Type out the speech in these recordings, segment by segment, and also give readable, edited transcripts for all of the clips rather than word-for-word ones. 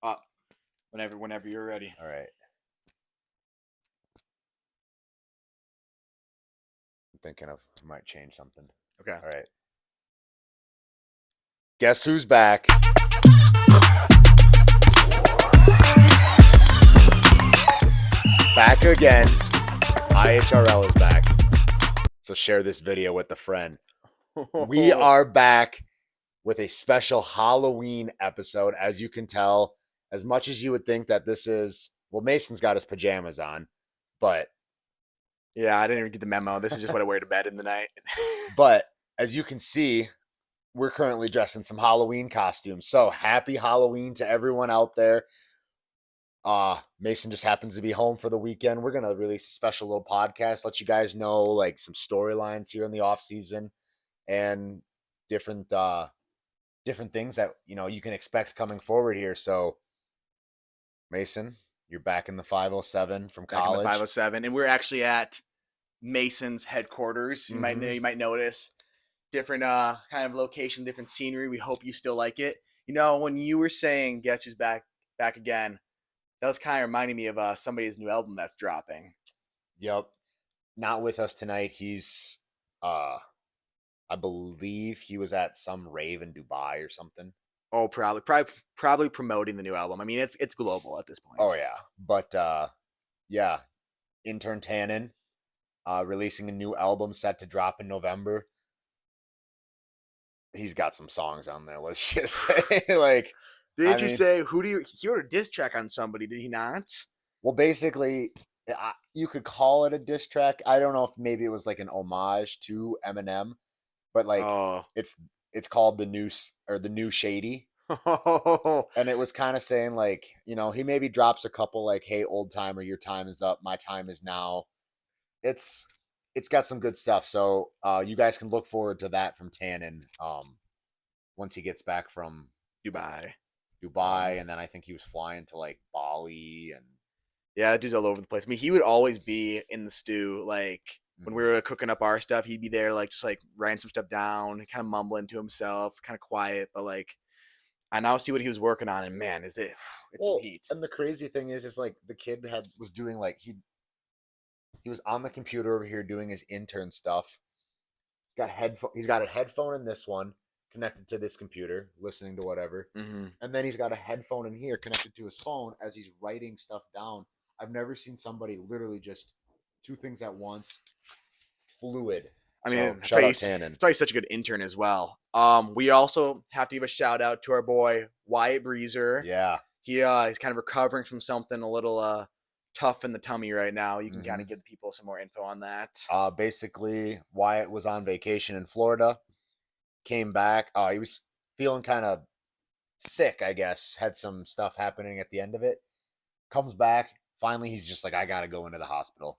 Up whenever you're ready. All right. I'm thinking of I might change something. Okay. All right. Guess who's back? Back again. iHRL is back. So share this video with a friend. We are back with a special Halloween episode. As you can tell, as much as you would think that this is, well, Mason's got his pajamas on, but Yeah, I didn't even get the memo. This is just what I wear to bed in the night. but as you can see, we're currently dressed in some Halloween costumes. So happy Halloween to everyone out there. Mason just happens to be home for the weekend. We're gonna release a special little podcast, let you guys know like some storylines here in the off season and different different things that you can expect coming forward here. So Mason, you're back in the 507 from Back in the college. 507, and we're actually at Mason's headquarters. You Mhm. might notice different kind of location, different scenery. We hope you still like it. You know, when you were saying "Guess who's back again," that was kind of reminding me of somebody's new album that's dropping. Yep. Not with us tonight. He's I believe he was at some rave in Dubai or something. Oh, probably promoting the new album. I mean, it's global at this point. Oh yeah. But yeah, intern Tannen releasing a new album set to drop in November. He's got some songs on there, let's just say. Like, Did you say he wrote a diss track on somebody, did he not? well, basically, you could call it a diss track. I don't know if maybe it was like an homage to Eminem, but like Oh. it's called the new Shady, and it was kind of saying like he maybe drops a couple like, hey old timer, your time is up, my time is now. It's got some good stuff, so you guys can look forward to that from Tannen once he gets back from Dubai. and then I think he was flying to like Bali and Yeah, that dude's all over the place. I mean, he would always be in the stew. Like when we were cooking up our stuff, he'd be there, like just like writing some stuff down, kind of mumbling to himself, kind of quiet. But like, I now see what he was working on, and man, it's some heat. And the crazy thing is like the kid was doing like he was on the computer over here doing his intern stuff. He's got a headphone in this one connected to this computer, listening to whatever. Mm-hmm. And then he's got a headphone in here connected to his phone as he's writing stuff down. I've never seen somebody literally just two things at once, fluid. I mean, so, shout out Tannen. That's why he's such a good intern as well. We also have to give a shout out to our boy Wyatt Breezer. Yeah, he's kind of recovering from something a little tough in the tummy right now. You can Mhm. kind of give people some more info on that. Basically, Wyatt was on vacation in Florida, came back. He was feeling kind of sick, I guess. Had some stuff happening at the end of it. Comes back. Finally, he's just like, I gotta go into the hospital.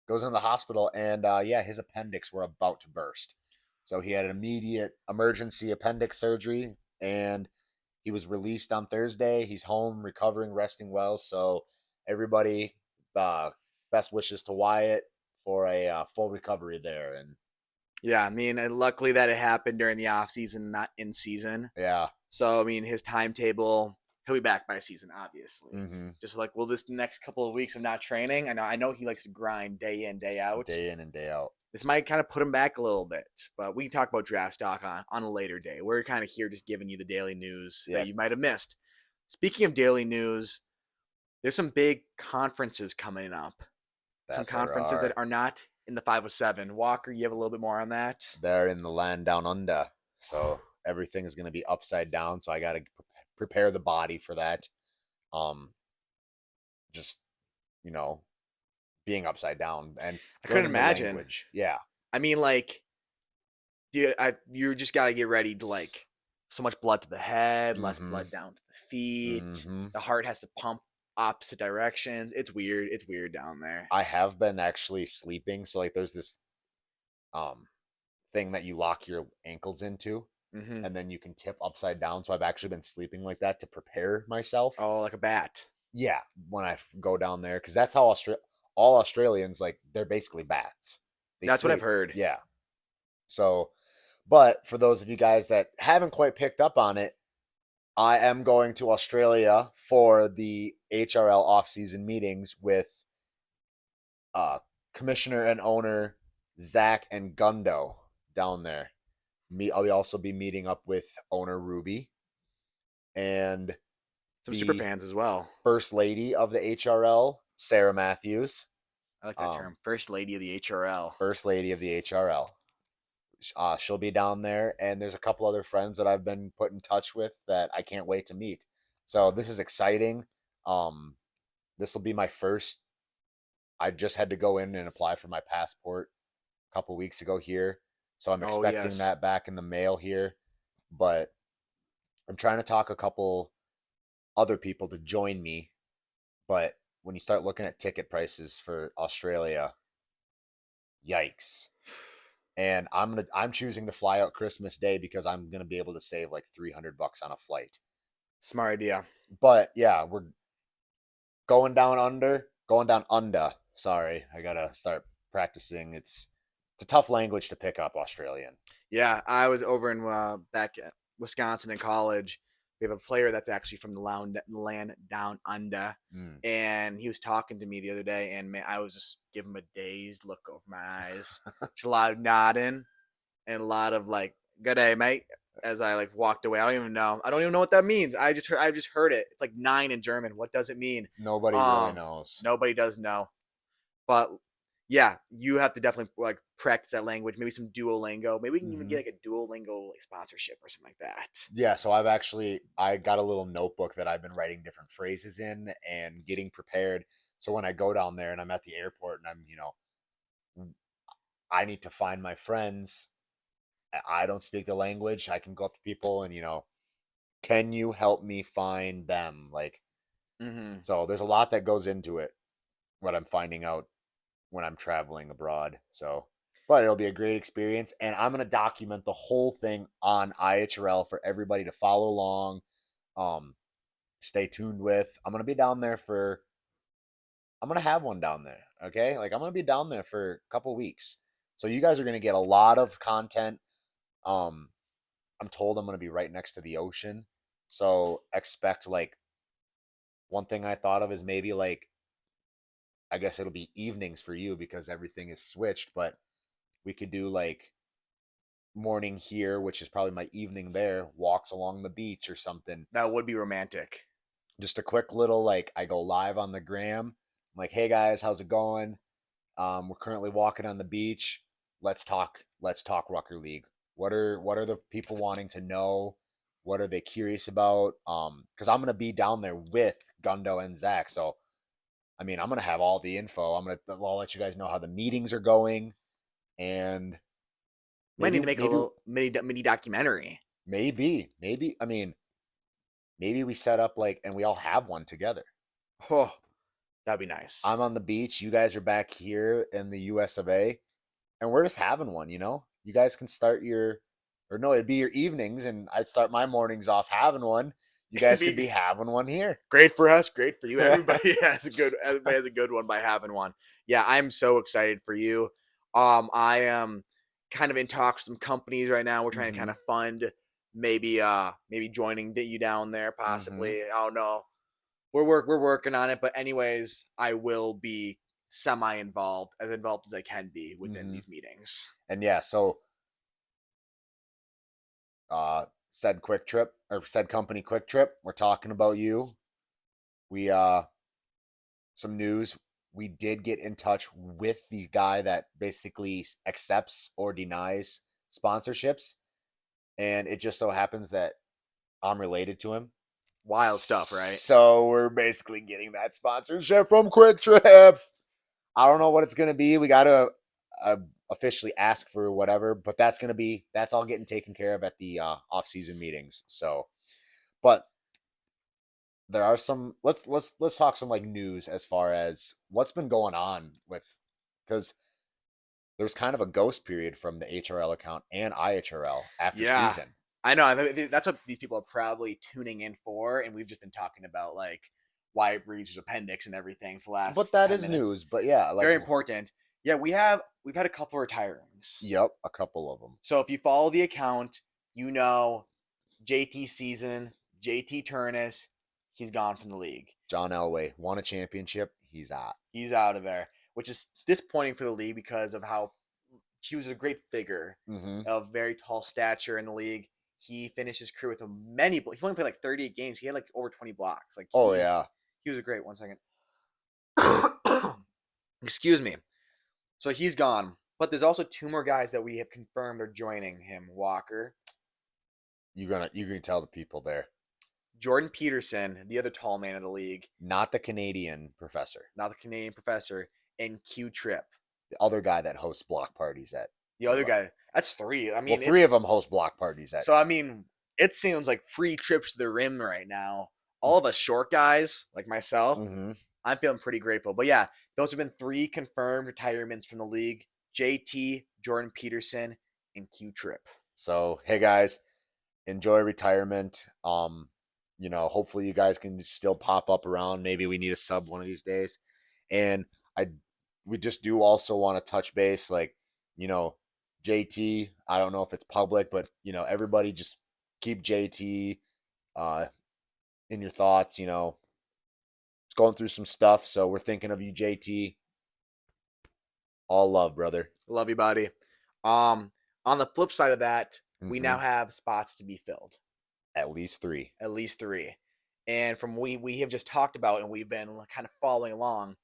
Goes into the hospital, and yeah, his appendix were about to burst. So he had an immediate emergency appendix surgery, and he was released on Thursday. He's home, recovering, resting well. So everybody, best wishes to Wyatt for a full recovery there. And Yeah, I mean, and luckily that it happened during the off season, not in season. yeah, So I mean, his timetable, he'll be back by season, obviously. mm-hmm. Just like, will this next couple of weeks of not training? I know he likes to grind day in, day out. Day in and day out. This might kind of put him back a little bit, but we can talk about draft stock on a later day. We're kind of here just giving you the daily news that you might have missed. Speaking of daily news, there's some big conferences coming up. Some conferences that are not in the 507. Walker, you have a little bit more on that? They're in the land down under. So everything is going to be upside down. So I got to prepare the body for that. Just, being upside down. And I couldn't imagine. Language. Yeah. I mean, like, dude, you just got to get ready to, like, so much blood to the head, less blood down to the feet. Mm-hmm. The heart has to pump opposite directions. It's weird. It's weird down there. I have been actually sleeping. So, like, there's this thing that you lock your ankles into. Mm-hmm. And then you can tip upside down. So I've actually been sleeping like that to prepare myself. Oh, like a bat. Yeah, when I go down there. Because that's how all Australians, like, they're basically bats. That's what I've heard. Yeah. So, but for those of you guys that haven't quite picked up on it, I am going to Australia for the HRL off-season meetings with uh, commissioner and owner Zach and Gundo down there. I'll also be meeting up with owner Ruby and Some super the fans as well. first lady of the HRL, Sarah Matthews. I like that term. First lady of the HRL. First lady of the HRL. She'll be down there, and there's a couple other friends that I've been put in touch with that I can't wait to meet. So this is exciting. This will be my first. I just had to go in and apply for my passport a couple weeks ago here, so I'm Oh expecting yes. that back in the mail here. But I'm trying to talk a couple other people to join me. But when you start looking at ticket prices for Australia, yikes. And I'm choosing to fly out Christmas Day because I'm gonna be able to save like $300 on a flight. Smart idea. But yeah, we're going down under. Sorry, I gotta start practicing. It's a tough language to pick up, Australian. Yeah, I was over in back at Wisconsin in college. We have a player that's actually from the land down under, Mm. and he was talking to me the other day, and man, I was just giving him a dazed look over my eyes. Just a lot of nodding and a lot of like, "Good day, mate." As I like walked away, I don't even know. I don't even know what that means. I just heard it. It's like 9 in German. What does it mean? Nobody really knows. Nobody does know. But yeah, you have to definitely like practice that language. Maybe some Duolingo. Maybe we can even Hmm. get like a Duolingo like, sponsorship or something like that. Yeah, so I got a little notebook that I've been writing different phrases in and getting prepared. So when I go down there and I'm at the airport and I need to find my friends. I don't speak the language. I can go up to people and can you help me find them? Like, Mm-hmm. so there's a lot that goes into it. What I'm finding out when I'm traveling abroad. So, but it'll be a great experience, and I'm gonna document the whole thing on iHRL for everybody to follow along. Um, Stay tuned with. I'm gonna have one down there. Okay, like I'm gonna be down there for a couple weeks, so you guys are gonna get a lot of content. Um, I'm told I'm gonna be right next to the ocean, so expect like one thing I thought of is maybe like I guess it'll be evenings for you because everything is switched, but we could do like morning here, which is probably my evening there, walks along the beach or something. That would be romantic. Just a quick little like I go live on the gram. I'm like, hey guys, how's it going? We're currently walking on the beach. Let's talk Rucker League. What are the people wanting to know? What are they curious about? Because I'm gonna be down there with Gundo and Zach. So I mean I'm gonna have all the info. I'll let you guys know how the meetings are going and Might maybe need to make a maybe little mini documentary. maybe I mean maybe we set up like and we all have one together. Oh, that'd be nice. I'm on the beach, you guys are back here in the US of A, and we're just having one. You guys can start or no, it'd be your evenings, and I'd start my mornings off having one. You It'd guys could be be having one here. great for us, great for you. Everybody has a good one by having one. Yeah, I'm so excited for you. I am kind of in talks with some companies right now. We're trying to Mm-hmm. kind of fund maybe joining you down there Mm-hmm. possibly. I don't know. We're working on it, but anyways, I will be semi involved, as involved as I can be within Mm-hmm. these meetings. And yeah, so said quick trip or said company quick trip, we're talking about you. We some news. We did get in touch with the guy that basically accepts or denies sponsorships, and it just so happens that I'm related to him. Wild stuff, right? So we're basically getting that sponsorship from Quick Trip. I don't know what it's gonna be. We gotta officially ask for whatever, but that's all getting taken care of at the off-season meetings. So, but there are some. Let's talk some like news as far as what's been going on with because there's kind of a ghost period from the HRL account and iHRL after Yeah, season. I know. That's what these people are probably tuning in for, and we've just been talking about like Wyatt Breezer's appendix and everything for the last But that 10 minutes. is news. But yeah, It's like very important. Yeah, we've had a couple retirings. yep, a couple of them. So if you follow the account, you know JT season, JT Turnus, he's gone from the league. John Elway won a championship. He's out. He's out of there, which is disappointing for the league because of how he was a great figure of very tall stature in the league. He finished his career with he only played like 38 games. He had like over 20 blocks. Like he was a great. 1 second. Excuse me. So he's gone. But there's also 2 more guys that we have confirmed are joining him. Walker. You can tell the people there. Jordan Peterson, the other tall man of the league. Not the Canadian professor. And Q Trip. The other guy that hosts block parties at. The other guy. That's 3. I mean, 3 of them host block parties at. So, I mean, it seems like free trips to the rim right now. All of us short guys, like myself, I'm feeling pretty grateful. But yeah, those have been 3 confirmed retirements from the league. JT, Jordan Peterson, and Q Trip. So, hey guys, enjoy retirement. Hopefully you guys can still pop up around. Maybe we need a sub one of these days. And we just do also want to touch base, like, JT, I don't know if it's public, but everybody just keep JT in your thoughts. It's going through some stuff, so we're thinking of you, JT. All love, brother. Love you, buddy. On the flip side of that, we now have spots to be filled. At least 3. And from we have just talked about and we've been kind of following along,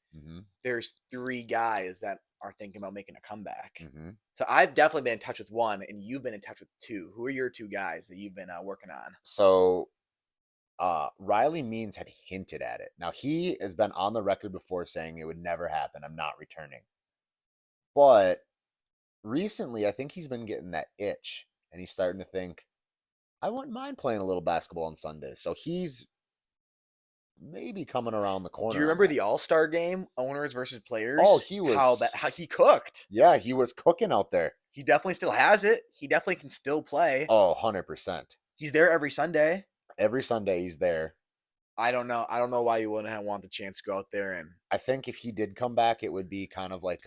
there's 3 guys that are thinking about making a comeback. So I've definitely been in touch with 1, and you've been in touch with 2. Who are your 2 guys that you've been working on? So Riley Means had hinted at it. Now, he has been on the record before saying it would never happen. I'm not returning. But recently, I think he's been getting that itch, and he's starting to think, I wouldn't mind playing a little basketball on Sunday. So he's maybe coming around the corner. Do you remember the All-Star game, owners versus players? Oh, he was... How he cooked. Yeah, he was cooking out there. He definitely still has it. He definitely can still play. Oh, 100%. He's there every Sunday. Every Sunday he's there. I don't know. I don't know why you wouldn't want the chance to go out there. And I think if he did come back, it would be kind of like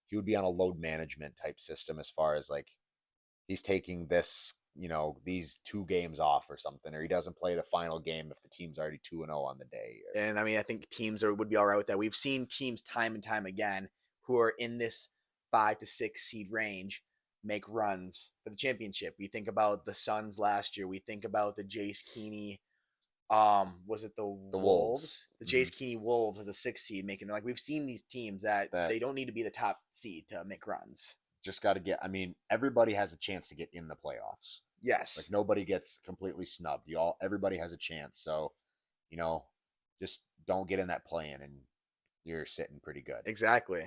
he would be on a load management type system as far as like he's taking this, these 2 games off or something, or he doesn't play the final game if the team's already 2-0 on the day. And I mean, I think teams would be all right with that. We've seen teams time and time again who are in this 5 to 6 seed range make runs for the championship. We think about the Suns last year. We think about the Jace Keeney. Was it the Wolves? The Jace Keeney Wolves as a 6 seed making, like, we've seen these teams that they don't need to be the top seed to make runs. Just got to get, everybody has a chance to get in the playoffs. Yes. Like, nobody gets completely snubbed. Everybody has a chance. So, just don't get in that play-in and you're sitting pretty good. Exactly.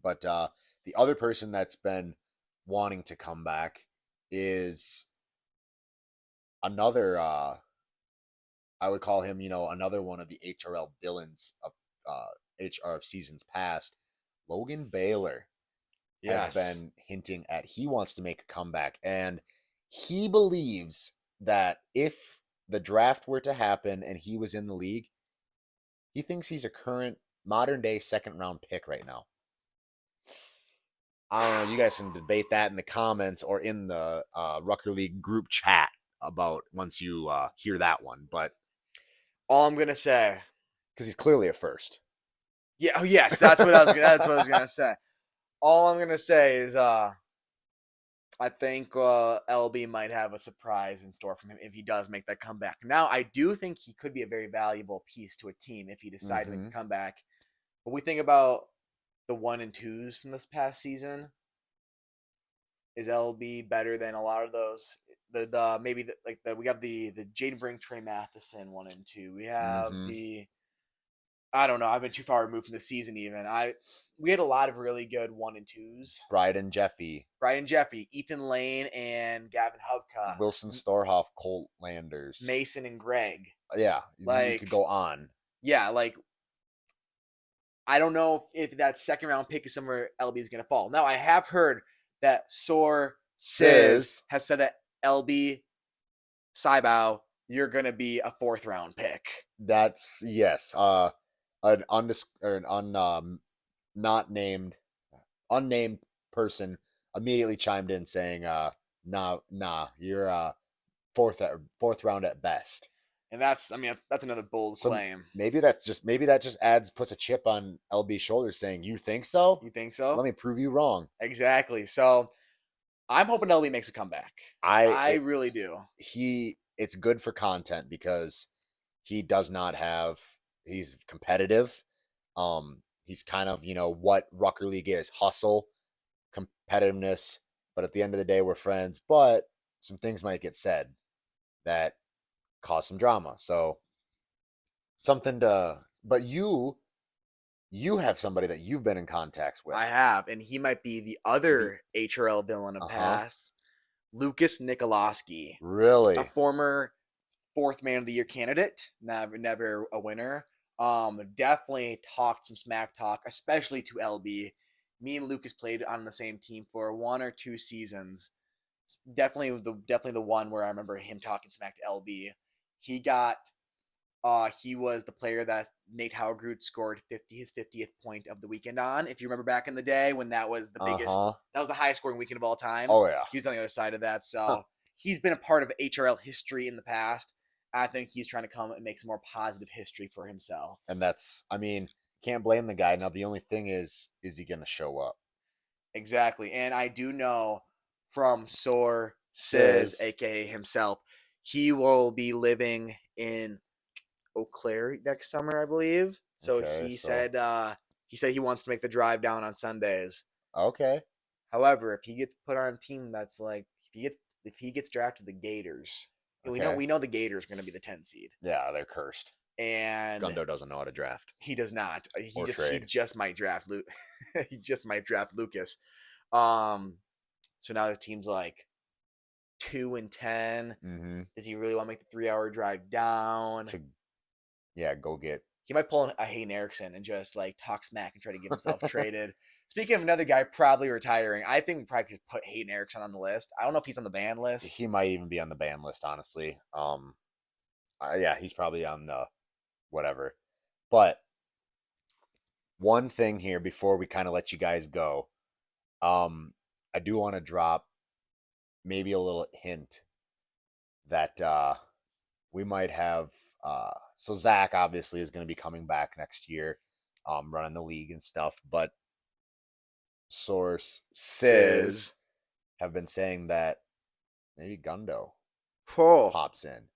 But the other person that's been wanting to come back is another, I would call him, another one of the HRL villains of seasons past. Logan Baylor has been hinting at he wants to make a comeback, and he believes that if the draft were to happen and he was in the league, he thinks he's a current modern day 2nd round pick right now. I don't know. You guys can debate that in the comments or in the Rucker League group chat about once you hear that one. But all I'm gonna say, because he's clearly a first. Yeah. Oh, yes. That's what I was gonna say. All I'm gonna say is, I think LB might have a surprise in store for him if he does make that comeback. Now, I do think he could be a very valuable piece to a team if he decides to make a comeback. But we think about the 1 and 2s from this past season. Is LB better than a lot of those? We have the Jaden Brink, Trey Matheson 1 and 2. We have I don't know. I've been too far removed from the season even. We had a lot of really good 1 and 2s. Bryden Jeffy, Ethan Lane, and Gavin Hubka. Wilson Storhoff, Colt Landers, Mason and Greg. Yeah, you could go on. Yeah, I don't know if that 2nd round pick is somewhere LB is going to fall. Now, I have heard that Sor Sis has said that LB Saibao, you're going to be a 4th round pick. That's, yes. An unnamed person immediately chimed in saying, nah, you're 4th round at best. And that's another bold So claim. maybe that just puts a chip on LB's shoulder saying, "You think so? You think so? Let me prove you wrong." Exactly. So I'm hoping LB makes a comeback. I I it, really do. it's good for content because he does not have he's competitive. He's kind of, what Rucker League is, hustle, competitiveness, but at the end of the day we're friends, but some things might get said that cause some drama. So something to but you have somebody that you've been in contact with. I have, and he might be the The other HRL villain of uh-huh. past, Lucas Nikolowski, a Really? former fourth man of the year candidate, never a winner. Definitely talked some smack talk, especially to LB. Me and Lucas played on the same team for 1 or 2 seasons. Definitely the one where I remember him talking smack to LB. He got he was the player that Nate Haugrud scored his 50th point of the weekend on. If you remember back in the day when that was the biggest, Uh-huh. that was the highest scoring weekend of all time. Oh yeah. He was on the other side of that. Huh. So he's been a part of HRL history in the past. I think he's trying to come and make some more positive history for himself. And can't blame the guy. Now the only thing is he gonna show up? Exactly. And I do know from Says, Says aka himself, he will be living in Eau Claire next summer, I believe. So okay, so he said he wants to make the drive down on Sundays. okay. However, if he gets put on a team that's like if he gets drafted, the Gators, and Okay. we know the Gators are going to be the 10 seed, Yeah, they're cursed. and Gundo doesn't know how to draft he does not. or He trade. just might draft he just might draft Lucas. Um, so now the team's like 2-10. Mm-hmm. Does he really want to make the 3 hour drive down? Yeah, go get. He might pull a Hayden Erickson and just like talk smack and try to get himself traded. Speaking of another guy probably retiring, I think we probably could put Hayden Erickson on the list. I don't know if he's on the ban list. He might even be on the ban list, honestly. Yeah, he's probably on the whatever. But one thing here before we kind of let you guys go, I do want to drop maybe a little hint that we might have. So Zach obviously is going to be coming back next year, running the league and stuff. But sources have been saying that maybe Gundo Oh, pops in.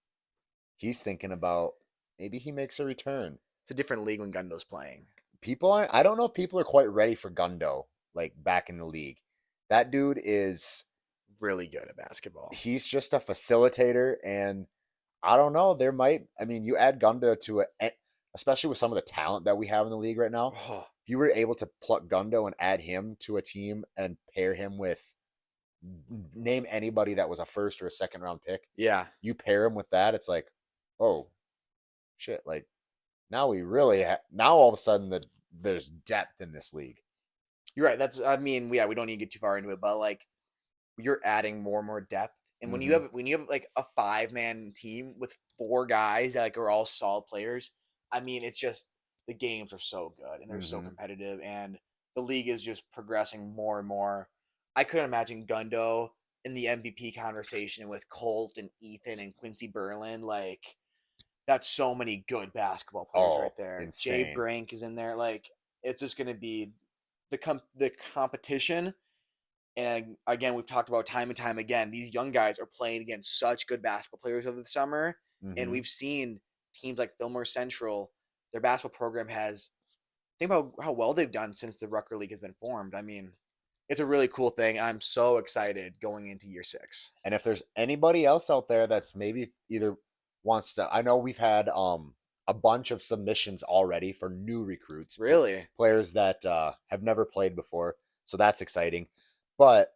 He's thinking about maybe he makes a return. it's a different league when Gundo's playing. I don't know if people are quite ready for Gundo like back in the league. That dude is Really good at basketball. he's just a facilitator, and I don't know, you add Gundo to it, especially with some of the talent that we have in the league right now. Oh, If you were able to pluck Gundo and add him to a team and pair him with name anybody that was a first or a second round pick, yeah, you pair him with that, it's like, oh shit, like now now all of a sudden there's depth in this league. you're right. We don't need to get too far into it, but like you're adding more and more depth. And when you have like a 5-man team with 4 guys that like are all solid players, it's just the games are so good and they're so competitive, and the league is just progressing more and more. I couldn't imagine Gundo in the MVP conversation with Colt and Ethan and Quincy Berlin. Like that's so many good basketball players right Oh, there. Jay insane. Brink is in there. Like it's just gonna be the competition. And again, we've talked about time and time again, these young guys are playing against such good basketball players over the summer. And we've seen teams like Fillmore Central, their basketball program has, think about how well they've done since the Rucker League has been formed. It's a really cool thing. I'm so excited going into year 6. And if there's anybody else out there that's maybe either wants to, I know we've had a bunch of submissions already for new recruits, Really? players that have never played before, so that's exciting. But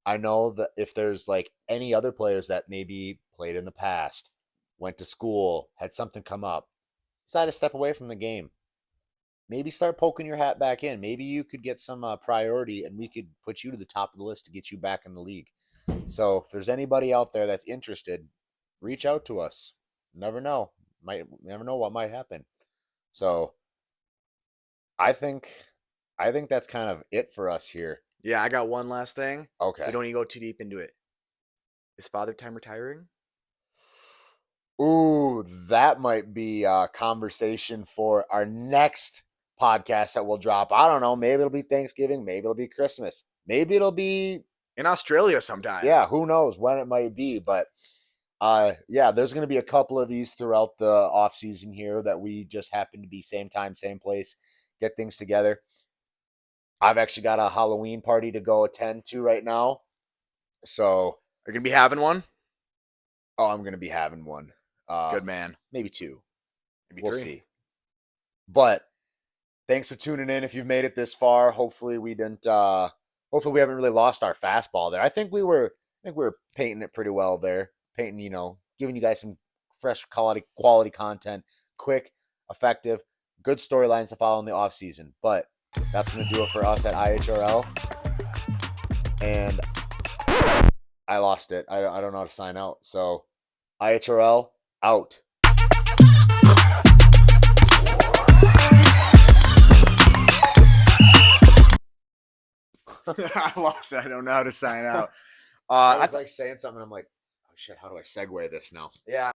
I know that if there's like any other players that maybe played in the past, went to school, had something come up, decided to step away from the game, maybe start poking your hat back in. Maybe you could get some priority and we could put you to the top of the list to get you back in the league. So if there's anybody out there that's interested, reach out to us. Never know. Never know what might happen. So I think that's kind of it for us here. Yeah, I got one last thing. Okay. We don't need to go too deep into it. Is Father Time retiring? Ooh, that might be a conversation for our next podcast that we'll drop. I don't know. Maybe it'll be Thanksgiving. Maybe it'll be Christmas. Maybe it'll be, In Australia sometime. yeah, who knows when it might be. But yeah, there's going to be a couple of these throughout the off season here that we just happen to be same time, same place, get things together. I've actually got a Halloween party to go attend to right now. So, Are you going to be having one? oh, I'm going to be having one. Good man. Maybe two. Maybe We'll 3. see. But thanks for tuning in. If you've made it this far, hopefully we didn't. Hopefully we haven't really lost our fastball there. I think we were painting it pretty well there. Painting, giving you guys some fresh quality content, quick, effective, good storylines to follow in the off season. But that's gonna do it for us at iHRL. And I lost it. I don't know how to sign out. So iHRL out. I lost it. I don't know how to sign out. I was like saying something. I'm like, oh shit, how do I segue this now? Yeah.